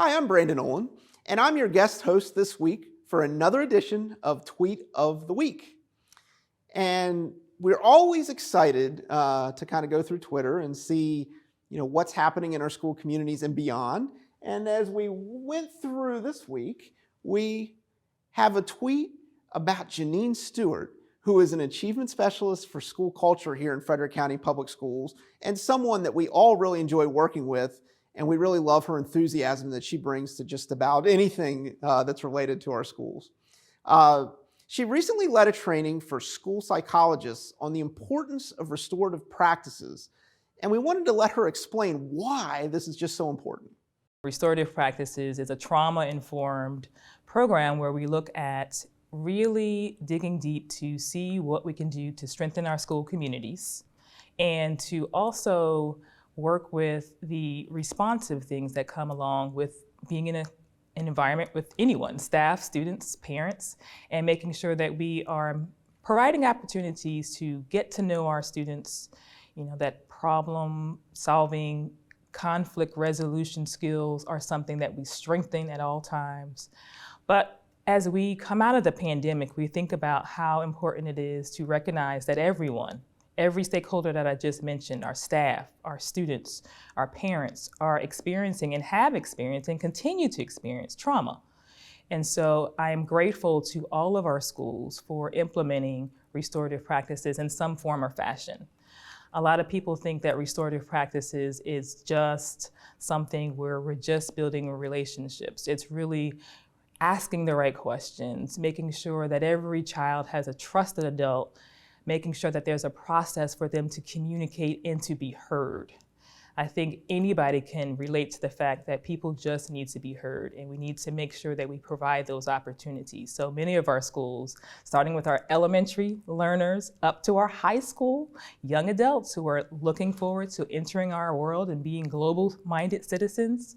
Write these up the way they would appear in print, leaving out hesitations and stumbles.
Hi, I'm Brandon Olin, and I'm your guest host this week for another edition of Tweet of the Week. And we're always excited to kind of go through Twitter and see, what's happening in our school communities and beyond. And as we went through this week, we have a tweet about Jeneen Stewart, who is an achievement specialist for school culture here in Frederick County Public Schools, and someone that we all really enjoy working with. And we really love her enthusiasm that she brings to just about anything that's related to our schools. She recently led a training for school psychologists on the importance of restorative practices. And we wanted to let her explain why this is just so important. Restorative Practices is a trauma-informed program where we look at really digging deep to see what we can do to strengthen our school communities and to also work with the responsive things that come along with being in an environment with anyone, staff, students, parents, and making sure that we are providing opportunities to get to know our students, that problem solving, conflict resolution skills are something that we strengthen at all times. But as we come out of the pandemic, we think about how important it is to recognize that every stakeholder that I just mentioned, our staff, our students, our parents, are experiencing and have experienced and continue to experience trauma. And so I am grateful to all of our schools for implementing restorative practices in some form or fashion. A lot of people think that restorative practices is just something where we're just building relationships. It's really asking the right questions, making sure that every child has a trusted adult, making sure that there's a process for them to communicate and to be heard. I think anybody can relate to the fact that people just need to be heard, and we need to make sure that we provide those opportunities. So many of our schools, starting with our elementary learners up to our high school, young adults who are looking forward to entering our world and being global-minded citizens,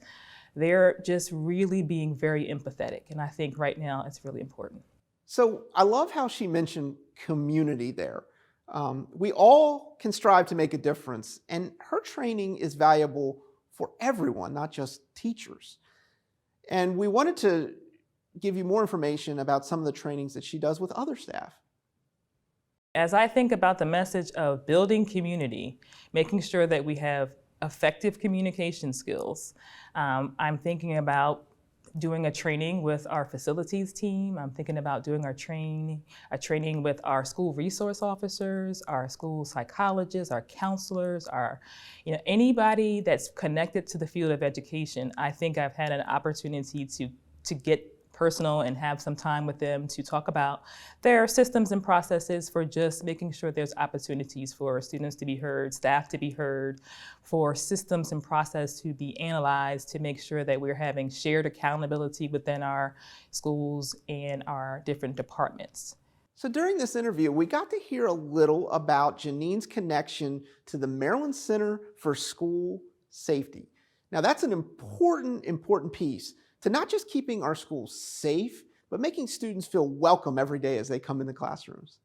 they're just really being very empathetic. And I think right now it's really important. So I love how she mentioned community there. We all can strive to make a difference, and her training is valuable for everyone, not just teachers. And we wanted to give you more information about some of the trainings that she does with other staff. As I think about the message of building community, making sure that we have effective communication skills, I'm thinking about doing a training with our facilities team. I'm thinking about doing a training with our school resource officers, our school psychologists, our counselors, anybody that's connected to the field of education. I think I've had an opportunity to get personal and have some time with them to talk about their systems and processes for just making sure there's opportunities for students to be heard, staff to be heard, for systems and process to be analyzed to make sure that we're having shared accountability within our schools and our different departments. So during this interview, we got to hear a little about Jeneen's connection to the Maryland Center for School Safety. Now that's an important piece to not just keeping our schools safe, but making students feel welcome every day as they come in the classrooms.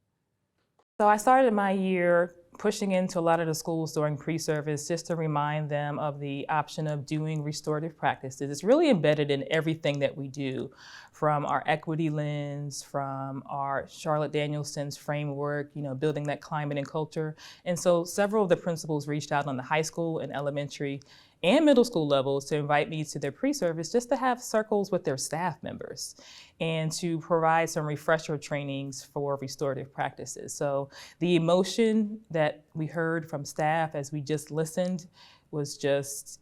So I started my year pushing into a lot of the schools during pre-service just to remind them of the option of doing restorative practices. It's really embedded in everything that we do, from our equity lens, from our Charlotte Danielson's framework, building that climate and culture. And so several of the principals reached out on the high school and elementary and middle school levels to invite me to their pre-service just to have circles with their staff members and to provide some refresher trainings for restorative practices. So the emotion that we heard from staff as we just listened was just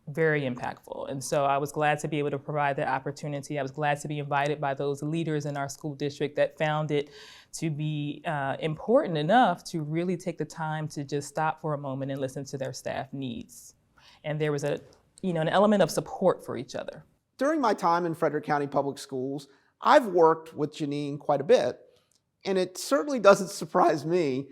very impactful. And so I was glad to be able to provide that opportunity. I was glad to be invited by those leaders in our school district that found it to be important enough to really take the time to just stop for a moment and listen to their staff needs. And there was an element of support for each other. During my time in Frederick County Public Schools, I've worked with Jeneen quite a bit, and it certainly doesn't surprise me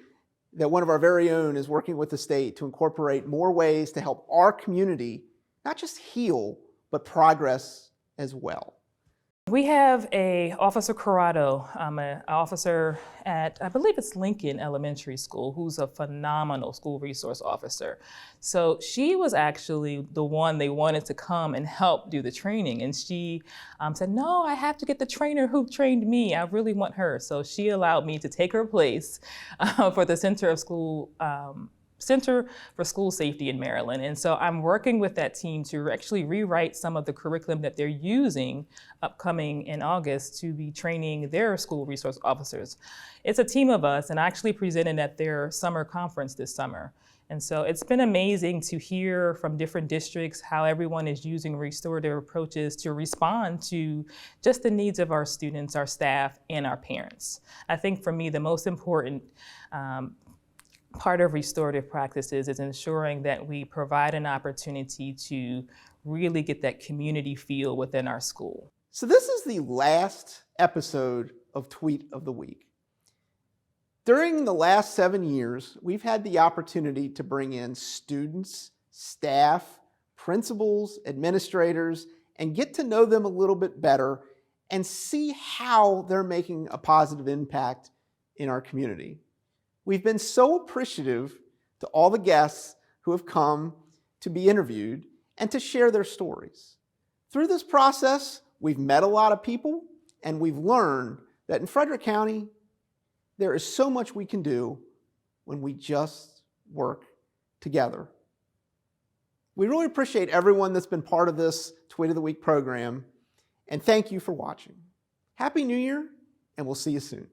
that one of our very own is working with the state to incorporate more ways to help our community not just heal, but progress as well. We have a Officer Corrado, an officer at, I believe it's Lincoln Elementary School, who's a phenomenal school resource officer. So she was actually the one they wanted to come and help do the training. And she said, no, I have to get the trainer who trained me. I really want her. So she allowed me to take her place for the Center for School Safety in Maryland. And so I'm working with that team to actually rewrite some of the curriculum that they're using upcoming in August to be training their school resource officers. It's a team of us, and I actually presented at their summer conference this summer. And so it's been amazing to hear from different districts how everyone is using restorative approaches to respond to just the needs of our students, our staff, and our parents. I think for me, the most important part of restorative practices is ensuring that we provide an opportunity to really get that community feel within our school. So this is the last episode of Tweet of the Week. During the last 7 years, we've had the opportunity to bring in students, staff, principals, administrators, and get to know them a little bit better and see how they're making a positive impact in our community. We've been so appreciative to all the guests who have come to be interviewed and to share their stories. Through this process, we've met a lot of people, and we've learned that in Frederick County, there is so much we can do when we just work together. We really appreciate everyone that's been part of this Tweet of the Week program, and thank you for watching. Happy New Year, and we'll see you soon.